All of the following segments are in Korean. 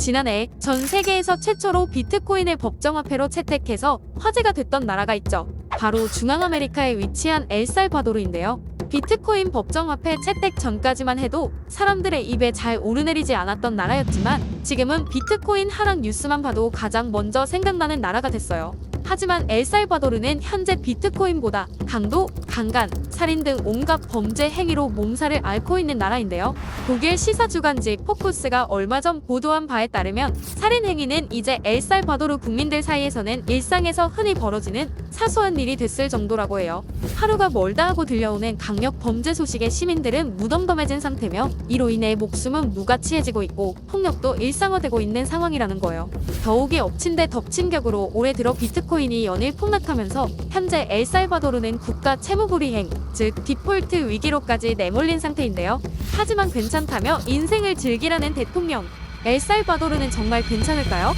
지난해 전 세계에서 최초로 비트코인을 법정화폐로 채택해서 화제가 됐던 나라가 있죠. 바로 중앙아메리카에 위치한 엘살바도르인데요. 비트코인 법정화폐 채택 전까지만 해도 사람들의 입에 잘 오르내리지 않았던 나라였지만 지금은 비트코인 하락 뉴스만 봐도 가장 먼저 생각나는 나라가 됐어요. 하지만 엘살바도르는 현재 비트코인보다 강도, 강간, 살인 등 온갖 범죄 행위로 몸살을 앓고 있는 나라인데요. 독일 시사주간지 포쿠스가 얼마 전 보도한 바에 따르면 살인 행위는 이제 엘살바도르 국민들 사이에서는 일상에서 흔히 벌어지는 사소한 일이 됐을 정도라고 해요. 하루가 멀다 하고 들려오는 강력 범죄 소식에 시민들은 무덤덤해진 상태며 이로 인해 목숨은 무가치해지고 있고 폭력도 일상화되고 있는 상황이라는 거예요. 더욱이 엎친 데 덮친 격으로 올해 들어 비트코인이 연일 폭락하면서 현재 엘살바도르는 국가 채무불이행, 즉 디폴트 위기로까지 내몰린 상태인데요. 하지만 괜찮다며 인생을 즐기라는 대통령. 엘살바도르는 정말 괜찮을까요?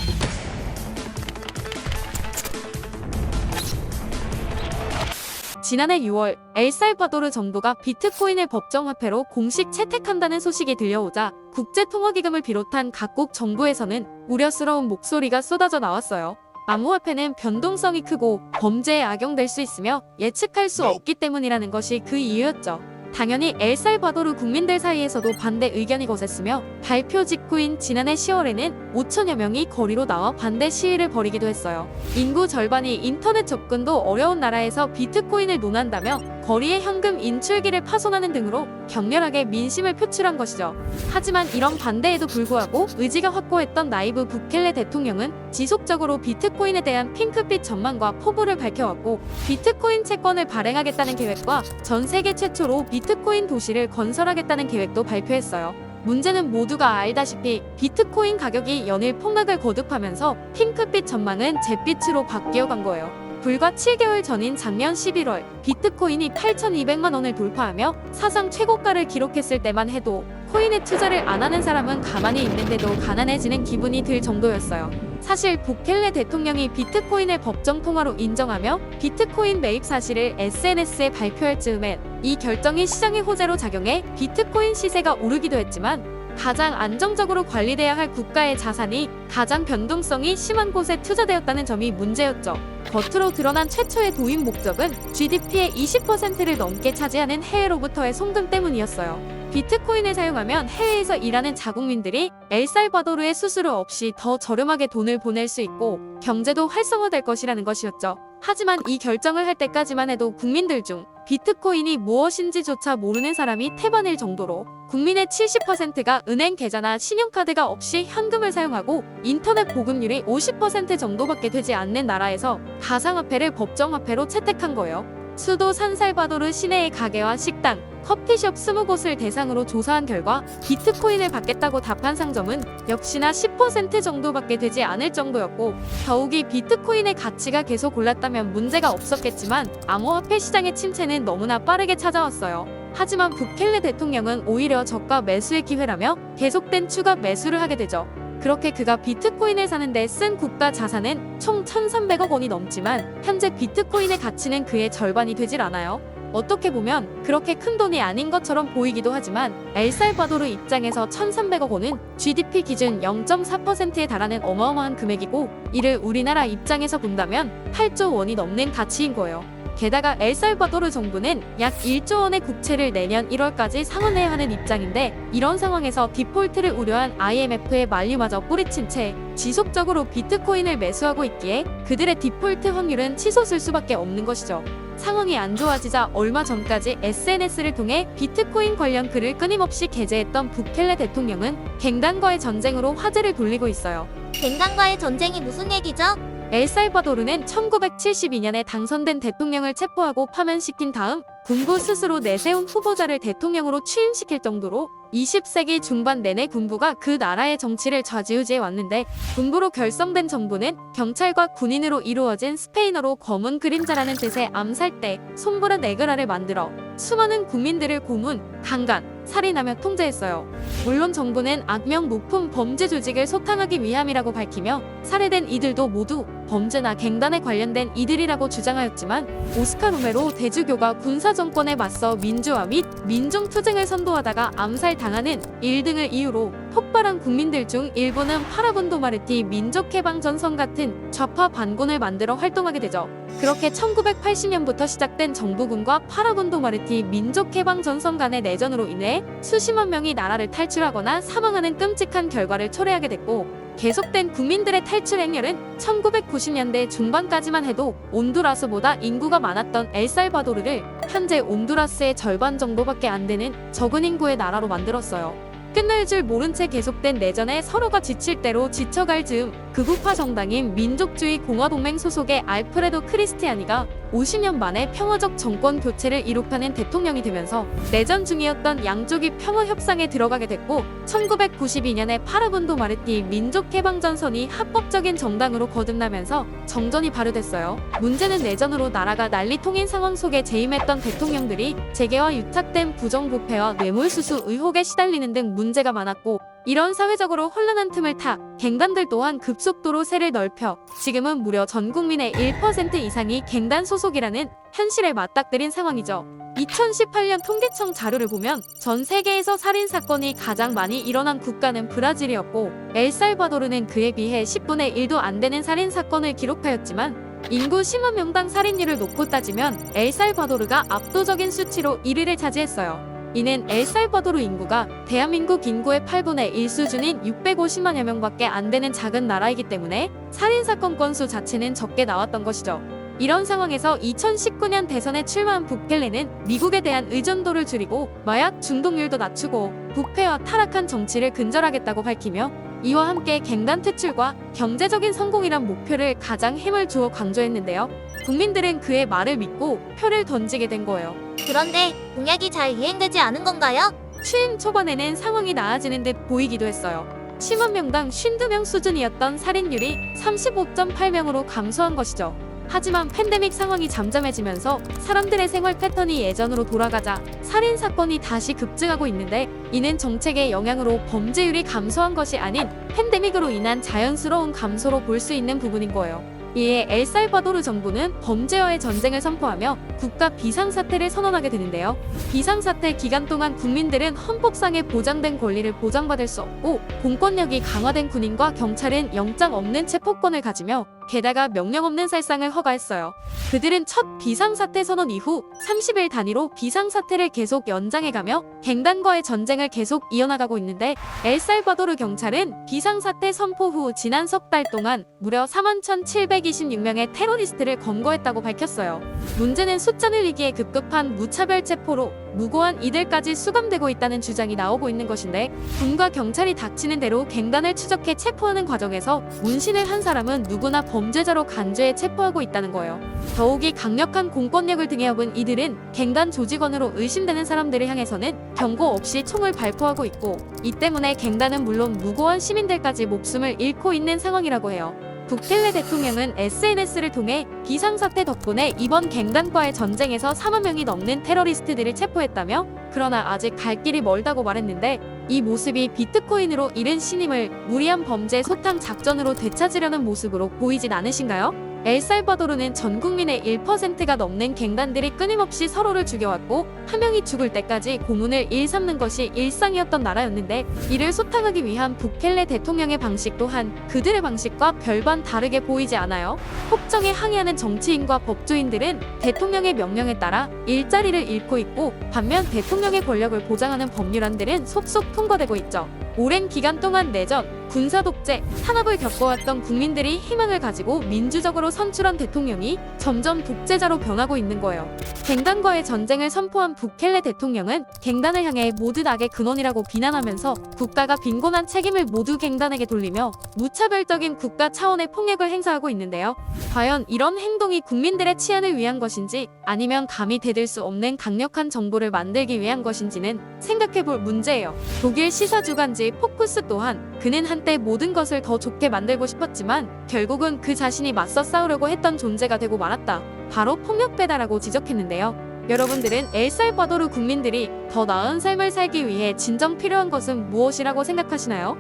지난해 6월 엘살바도르 정부가 비트코인을 법정화폐로 공식 채택한다는 소식이 들려오자 국제통화기금을 비롯한 각국 정부에서는 우려스러운 목소리가 쏟아져 나왔어요. 암호화폐는 변동성이 크고 범죄에 악용될 수 있으며 예측할 수 없기 때문이라는 것이 그 이유였죠. 당연히 엘살바도르 국민들 사이에서도 반대 의견이 거셌으며 발표 직후인 지난해 10월에는 5천여 명이 거리로 나와 반대 시위를 벌이기도 했어요. 인구 절반이 인터넷 접근도 어려운 나라에서 비트코인을 논한다며 거리에 현금 인출기를 파손하는 등으로 격렬하게 민심을 표출한 것이죠. 하지만 이런 반대에도 불구하고 의지가 확고했던 나이브 부켈레 대통령은 지속적으로 비트코인에 대한 핑크빛 전망과 포부를 밝혀왔고 비트코인 채권을 발행하겠다는 계획과 전 세계 최초로 비트코인 도시를 건설하겠다는 계획도 발표했어요. 문제는 모두가 알다시피 비트코인 가격이 연일 폭락을 거듭하면서 핑크빛 전망은 잿빛으로 바뀌어간 거예요. 불과 7개월 전인 작년 11월 비트코인이 8,200만 원을 돌파하며 사상 최고가를 기록했을 때만 해도 코인에 투자를 안 하는 사람은 가만히 있는데도 가난해지는 기분이 들 정도였어요. 사실 부켈레 대통령이 비트코인을 법정 통화로 인정하며 비트코인 매입 사실을 SNS에 발표할 즈음엔 이 결정이 시장의 호재로 작용해 비트코인 시세가 오르기도 했지만 가장 안정적으로 관리돼야 할 국가의 자산이 가장 변동성이 심한 곳에 투자되었다는 점이 문제였죠. 겉으로 드러난 최초의 도입 목적은 GDP의 20%를 넘게 차지하는 해외로부터의 송금 때문이었어요. 비트코인을 사용하면 해외에서 일하는 자국민들이 엘살바도르에 수수료 없이 더 저렴하게 돈을 보낼 수 있고 경제도 활성화될 것이라는 것이었죠. 하지만 이 결정을 할 때까지만 해도 국민들 중 비트코인이 무엇인지조차 모르는 사람이 태반일 정도로 국민의 70%가 은행 계좌나 신용카드가 없이 현금을 사용하고 인터넷 보급률이 50% 정도밖에 되지 않는 나라에서 가상화폐를 법정화폐로 채택한 거예요. 수도 산살바도르 시내의 가게와 식당, 커피숍 20곳을 대상으로 조사한 결과 비트코인을 받겠다고 답한 상점은 역시나 10% 정도밖에 되지 않을 정도였고 더욱이 비트코인의 가치가 계속 올랐다면 문제가 없었겠지만 암호화폐 시장의 침체는 너무나 빠르게 찾아왔어요. 하지만 부켈레 대통령은 오히려 저가 매수의 기회라며 계속된 추가 매수를 하게 되죠. 그렇게 그가 비트코인을 사는데 쓴 국가 자산은 총 1,300억 원이 넘지만 현재 비트코인의 가치는 그의 절반이 되질 않아요. 어떻게 보면 그렇게 큰 돈이 아닌 것처럼 보이기도 하지만 엘살바도르 입장에서 1,300억 원은 GDP 기준 0.4%에 달하는 어마어마한 금액이고 이를 우리나라 입장에서 본다면 8조 원이 넘는 가치인 거예요. 게다가 엘살바도르 정부는 약 1조 원의 국채를 내년 1월까지 상환해야 하는 입장인데 이런 상황에서 디폴트를 우려한 IMF의 만류마저 뿌리친 채 지속적으로 비트코인을 매수하고 있기에 그들의 디폴트 확률은 치솟을 수밖에 없는 것이죠. 상황이 안 좋아지자 얼마 전까지 SNS를 통해 비트코인 관련 글을 끊임없이 게재했던 부켈레 대통령은 갱단과의 전쟁으로 화제를 돌리고 있어요. 갱단과의 전쟁이 무슨 얘기죠? 엘살바도르는 1972년에 당선된 대통령을 체포하고 파면시킨 다음 군부 스스로 내세운 후보자를 대통령으로 취임시킬 정도로 20세기 중반 내내 군부가 그 나라의 정치를 좌지우지해 왔는데 군부로 결성된 정부는 경찰과 군인으로 이루어진 스페인어로 검은 그림자라는 뜻의 암살대, 손브라 네그라를 만들어 수많은 국민들을 고문, 강간, 살인하며 통제했어요. 물론 정부는 악명 높은 범죄 조직을 소탕하기 위함이라고 밝히며 살해된 이들도 모두 범죄나 갱단에 관련된 이들이라고 주장하였지만 오스카 로메로 대주교가 군사 정권에 맞서 민주화 및 민중투쟁을 선도하다가 암살당하는 일 등을 이유로 폭발한 국민들 중 일부는 파라본도 마르티 민족해방전선 같은 좌파 반군을 만들어 활동하게 되죠. 그렇게 1980년부터 시작된 정부군과 파라본도 마르티 민족해방전선 간의 내전으로 인해 수십만 명이 나라를 탈출하거나 사망하는 끔찍한 결과를 초래하게 됐고, 계속된 국민들의 탈출 행렬은 1990년대 중반까지만 해도 온두라스보다 인구가 많았던 엘살바도르를 현재 온두라스의 절반 정도밖에 안 되는 적은 인구의 나라로 만들었어요. 끝날 줄 모른 채 계속된 내전에 서로가 지칠 대로 지쳐갈 즈음 극우파 정당인 민족주의 공화동맹 소속의 알프레도 크리스티아니가 50년 만에 평화적 정권 교체를 이룩하는 대통령이 되면서 내전 중이었던 양쪽이 평화 협상에 들어가게 됐고, 1992년에 파라본도 마르티 민족해방전선이 합법적인 정당으로 거듭나면서 정전이 발효됐어요. 문제는 내전으로 나라가 난리통인 상황 속에 재임했던 대통령들이 재계와 유착된 부정부패와 뇌물수수 의혹에 시달리는 등 문제가 많았고, 이런 사회적으로 혼란한 틈을 타 갱단들 또한 급속도로 세를 넓혀 지금은 무려 전 국민의 1% 이상이 갱단 소속이라는 현실에 맞닥뜨린 상황이죠. 2018년 통계청 자료를 보면 전 세계에서 살인 사건이 가장 많이 일어난 국가는 브라질이었고, 엘살바도르는 그에 비해 10분의 1도 안 되는 살인 사건을 기록하였지만, 인구 10만 명당 살인율을 놓고 따지면 엘살바도르가 압도적인 수치로 1위를 차지했어요. 이는 엘살바도르 인구가 대한민국 인구의 8분의 1 수준인 650만여 명밖에 안 되는 작은 나라이기 때문에 살인사건 건수 자체는 적게 나왔던 것이죠. 이런 상황에서 2019년 대선에 출마한 부켈레는 미국에 대한 의존도를 줄이고 마약 중독률도 낮추고 부패와 타락한 정치를 근절하겠다고 밝히며, 이와 함께 갱단 퇴출과 경제적인 성공이란 목표를 가장 힘을 주어 강조했는데요. 국민들은 그의 말을 믿고 표를 던지게 된 거예요. 그런데 공약이 잘 이행되지 않은 건가요? 취임 초반에는 상황이 나아지는 듯 보이기도 했어요. 10만 명당 52명 수준이었던 살인율이 35.8명으로 감소한 것이죠. 하지만 팬데믹 상황이 잠잠해지면서 사람들의 생활 패턴이 예전으로 돌아가자 살인 사건이 다시 급증하고 있는데, 이는 정책의 영향으로 범죄율이 감소한 것이 아닌 팬데믹으로 인한 자연스러운 감소로 볼 수 있는 부분인 거예요. 이에 엘살바도르 정부는 범죄와의 전쟁을 선포하며 국가 비상사태를 선언하게 되는데요. 비상사태 기간 동안 국민들은 헌법상에 보장된 권리를 보장받을 수 없고, 공권력이 강화된 군인과 경찰은 영장 없는 체포권을 가지며 게다가 명령 없는 살상을 허가했어요. 그들은 첫 비상사태 선언 이후 30일 단위로 비상사태를 계속 연장해가며 갱단과의 전쟁을 계속 이어나가고 있는데, 엘살바도르 경찰은 비상사태 선포 후 지난 석 달 동안 무려 41,726명의 테러리스트를 검거했다고 밝혔어요. 문제는 숫자 늘리기에 급급한 무차별 체포로 무고한 이들까지 수감되고 있다는 주장이 나오고 있는 것인데, 군과 경찰이 닥치는 대로 갱단을 추적해 체포하는 과정에서 문신을 한 사람은 누구나 범죄자로 간주해 체포하고 있다는 거예요. 더욱이 강력한 공권력을 등에 업은 이들은 갱단 조직원으로 의심되는 사람들을 향해서는 경고 없이 총을 발포하고 있고, 이 때문에 갱단은 물론 무고한 시민들까지 목숨을 잃고 있는 상황이라고 해요. 부켈레 대통령은 SNS를 통해 비상사태 덕분에 이번 갱단과의 전쟁에서 4만 명이 넘는 테러리스트들을 체포했다며, 그러나 아직 갈 길이 멀다고 말했는데, 이 모습이 비트코인으로 잃은 신임을 무리한 범죄 소탕 작전으로 되찾으려는 모습으로 보이진 않으신가요? 엘살바도르는 전 국민의 1%가 넘는 갱단들이 끊임없이 서로를 죽여왔고, 한 명이 죽을 때까지 고문을 일삼는 것이 일상이었던 나라였는데, 이를 소탕하기 위한 부켈레 대통령의 방식 또한 그들의 방식과 별반 다르게 보이지 않아요? 폭정에 항의하는 정치인과 법조인들은 대통령의 명령에 따라 일자리를 잃고 있고, 반면 대통령의 권력을 보장하는 법률안들은 속속 통과되고 있죠. 오랜 기간 동안 내전, 군사 독재, 탄압을 겪어왔던 국민들이 희망을 가지고 민주적으로 선출한 대통령이 점점 독재자로 변하고 있는 거예요. 갱단과의 전쟁을 선포한 부켈레 대통령은 갱단을 향해 모든 악의 근원이라고 비난하면서 국가가 빈곤한 책임을 모두 갱단에게 돌리며 무차별적인 국가 차원의 폭력을 행사하고 있는데요. 과연 이런 행동이 국민들의 치안을 위한 것인지, 아니면 감히 대들 수 없는 강력한 정부를 만들기 위한 것인지는 생각해볼 문제예요. 독일 시사주간지 포쿠스 또한 그는 한때 모든 것을 더 좋게 만들고 싶었지만 결국은 그 자신이 맞서 싸우려고 했던 존재가 되고 말았다. 바로 폭력배다라고 지적했는데요. 여러분들은 엘살바도르 국민들이 더 나은 삶을 살기 위해 진정 필요한 것은 무엇이라고 생각하시나요?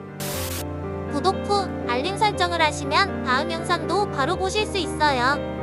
구독 후 알림 설정을 하시면 다음 영상도 바로 보실 수 있어요.